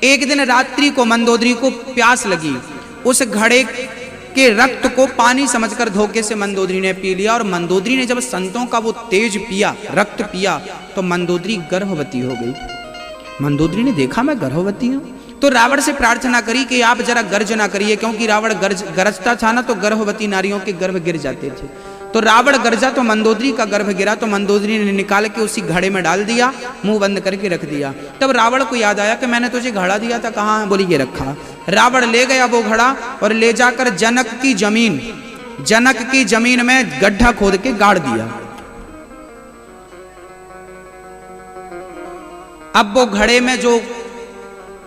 एक दिन रात्रि को मंदोदरी को प्यास लगी, उस घड़े के रक्त को पानी समझकर धोखे से मंदोदरी ने पी लिया। और मंदोदरी ने जब संतों का वो तेज पिया, रक्त पिया, तो मंदोदरी गर्भवती हो गई। मंदोदरी ने देखा मैं गर्भवती हूं, तो रावण से प्रार्थना करी कि आप जरा गर्ज ना करिए, क्योंकि रावण गरजता था ना तो गर्भवती नारियों के गर्भ गिर जाते थे। तो रावण गरजा तो मंदोदरी का गर्भ गिरा, तो मंदोदरी ने निकाल के उसी घड़े में डाल दिया, मुंह बंद करके रख दिया। तब रावण को याद आया कि मैंने तुझे घड़ा दिया था, कहाँ है? बोली ये रखा। रावण ले गया वो घड़ा और ले जाकर जनक की जमीन में गड्ढा खोद के गाड़ दिया। अब वो घड़े में जो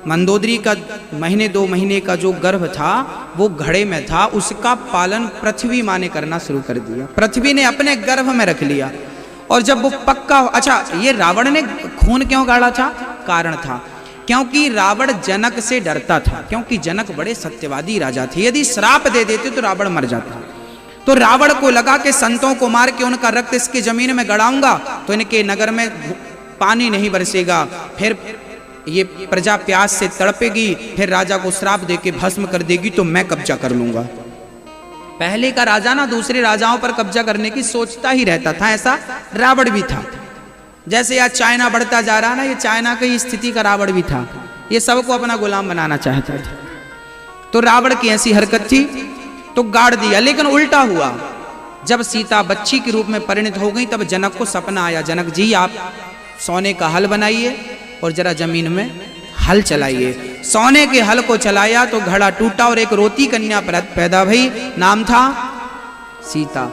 मंदोदरी का महीने 2 महीने का जो गर्भ था वो घड़े में था, उसका पालन पृथ्वी माँ ने करना शुरू कर दिया। पृथ्वी ने अपने गर्भ में रख लिया। और जब वो पक्का, अच्छा ये रावण ने खून क्यों गाड़ा था? कारण था क्योंकि रावण जनक से डरता था, क्योंकि जनक बड़े सत्यवादी राजा थे, यदि श्राप दे देते तो रावण मर जाता। तो रावण को लगा कि संतों को मार के उनका रक्त इसकी जमीन में गड़ाऊंगा तो इनके नगर में पानी नहीं बरसेगा, फिर ये प्रजा प्यास से तड़पेगी, फिर राजा को श्राप देके भस्म कर देगी, तो मैं कब्जा कर लूंगा। पहले का राजा ना दूसरे राजाओं पर कब्जा करने की सोचता ही रहता था, ऐसा रावण भी था। जैसे आज चाइना बढ़ता जा रहा ना, ये चाइना की स्थिति का रावण भी था, ये सबको अपना गुलाम बनाना चाहता था। तो रावण की ऐसी हरकत थी तो गाड़ दिया। लेकिन उल्टा हुआ, जब सीता बच्ची के रूप में परिणत हो गई तब जनक को सपना आया, जनक जी आप सोने का हल बनाइए और जरा जमीन में हल चलाइए। सोने के हल को चलाया तो घड़ा टूटा और एक रोती कन्या पैदा भई, नाम था सीता।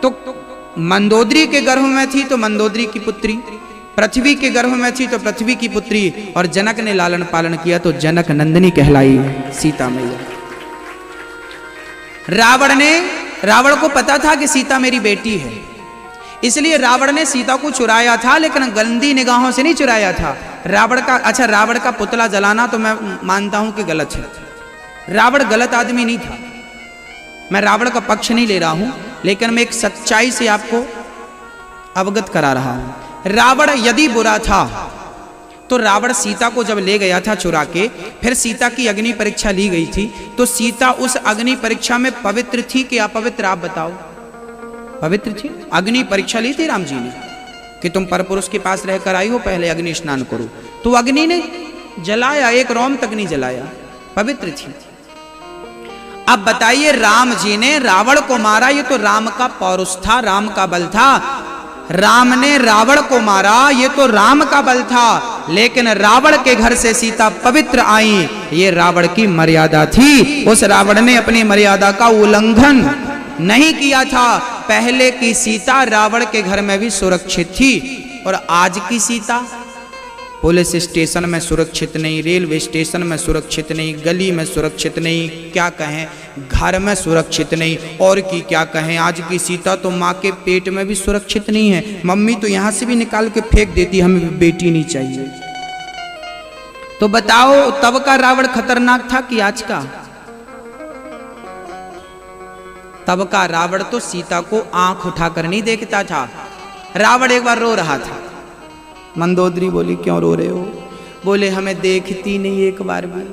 तो मंदोदरी के गर्भ में थी तो मंदोदरी की पुत्री, पृथ्वी के गर्भ में थी तो पृथ्वी की पुत्री, और जनक ने लालन पालन किया तो जनक नंदिनी कहलाई सीता मैया। रावण को पता था कि सीता मेरी बेटी है, इसलिए रावण ने सीता को चुराया था, लेकिन गंदी निगाहों से नहीं चुराया था। रावण का पुतला जलाना तो मैं मानता हूं कि गलत है, रावण गलत आदमी नहीं था, मैं रावण का पक्ष नहीं ले रहा हूं, लेकिन मैं एक सच्चाई से आपको अवगत करा रहा हूं। रावण यदि बुरा था तो रावण सीता को जब ले गया था चुरा के, फिर सीता की अग्नि परीक्षा ली गई थी, तो सीता उस अग्नि परीक्षा में पवित्र थी कि अपवित्र? आप बताओ। पवित्र थी। अग्नि परीक्षा ली थी राम जी ने कि तुम परपुरुष के पास रहकर आई हो, पहले अग्नि स्नान करो, तो अग्नि ने जलाया, एक रोम तक नहीं जलाया, पवित्र थी। अब बताइए, राम जी ने रावण को मारा, ये तो राम का पौरुष था, राम का बल था। राम ने रावण को मारा, ये तो राम का बल था, लेकिन रावण के घर से सीता पवित्र आई, ये रावण की मर्यादा थी। उस रावण ने अपनी मर्यादा का उल्लंघन नहीं किया था। पहले की सीता रावण के घर में भी सुरक्षित थी, और आज की सीता पुलिस स्टेशन में सुरक्षित नहीं, रेलवे स्टेशन में सुरक्षित नहीं, गली में सुरक्षित नहीं, क्या कहें घर में सुरक्षित नहीं, और की क्या कहें, आज की सीता तो माँ के पेट में भी सुरक्षित नहीं है। मम्मी तो यहाँ से भी निकाल के फेंक देती, हमें बेटी नहीं चाहिए। तो बताओ, तब का रावण खतरनाक था कि आज का? तब का रावण तो सीता को आंख उठाकर नहीं देखता था। रावण एक बार रो रहा था, मंदोदरी बोली क्यों रो रहे हो? बोले हमें देखती नहीं एक बार भी,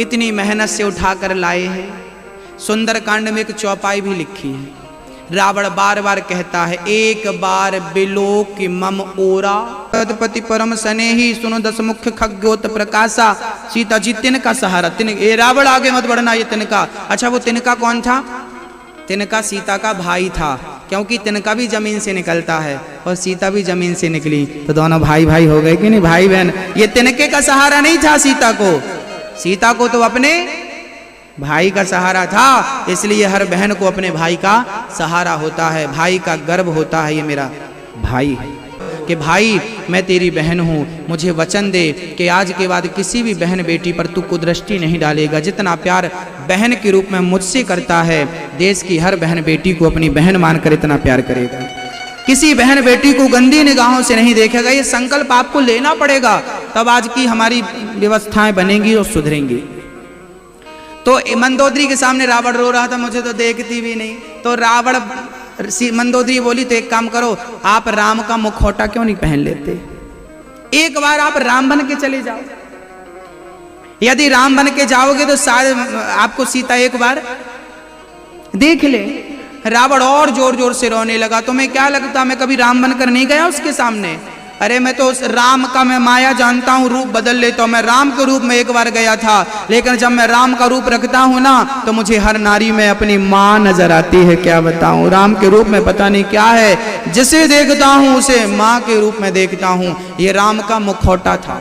इतनी मेहनत से उठाकर लाए हैं। सुंदरकांड में एक चौपाई भी लिखी है, रावण बार बार कहता है, एक बार बिलोक मम ओरा तत्पति परम स्नेही सुनो दस मुख्य खग्योत प्रकाशा। सीता जी तिनका सहारा, ये रावण आगे मत बढ़ना, ये तिनका। अच्छा वो तिनका कौन था? तिनका सीता का भाई था, क्योंकि तिनका भी जमीन से निकलता है और सीता भी जमीन से निकली, तो दोनों भाई भाई हो गए कि नहीं, भाई बहन। ये तिनके का सहारा नहीं था सीता को तो अपने भाई का सहारा था। इसलिए हर बहन को अपने भाई का सहारा होता है, भाई का गर्व होता है, ये मेरा भाई है, कि भाई मैं तेरी बहन हूँ, मुझे वचन दे कि आज के बाद किसी भी बहन बेटी पर तू कुदृष्टि नहीं डालेगा। जितना प्यार बहन के रूप में मुझसे करता है, देश की हर बहन बेटी को अपनी बहन मानकर इतना प्यार करेगा, किसी बहन बेटी को गंदी निगाहों से नहीं देखेगा। ये संकल्प आपको लेना पड़ेगा, तब आज की हमारी व्यवस्थाएं बनेंगी और सुधरेंगी। तो मंदोदरी के सामने रावण रो रहा था, मुझे तो देखती भी नहीं। तो मंदोदरी बोली तो एक काम करो, आप राम का मुखौटा क्यों नहीं पहन लेते, एक बार आप राम बन के चले जाओ। यदि राम बन के जाओगे तो शायद आपको सीता एक बार देख ले। रावण और जोर जोर से रोने लगा। तुम्हें क्या लगता मैं कभी राम बनकर नहीं गया उसके सामने? अरे मैं तो उस राम का मैं माया जानता हूँ, रूप बदल लेता हूँ। मैं राम के रूप में एक बार गया था, लेकिन जब मैं राम का रूप रखता हूँ ना तो मुझे हर नारी में अपनी माँ नजर आती है। क्या बताऊँ, राम के रूप में पता नहीं क्या है, जिसे देखता हूँ उसे माँ के रूप में देखता हूँ। ये राम का मुखौटा था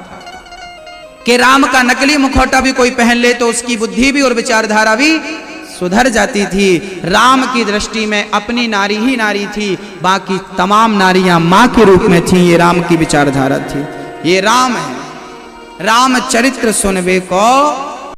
कि राम का नकली मुखौटा भी कोई पहन ले तो उसकी बुद्धि भी और विचारधारा भी सुधर जाती थी। राम की दृष्टि में अपनी नारी ही नारी थी, बाकी तमाम नारियां मां के रूप में थी। ये राम की विचारधारा थी। ये राम है। राम चरित्र सुनबे को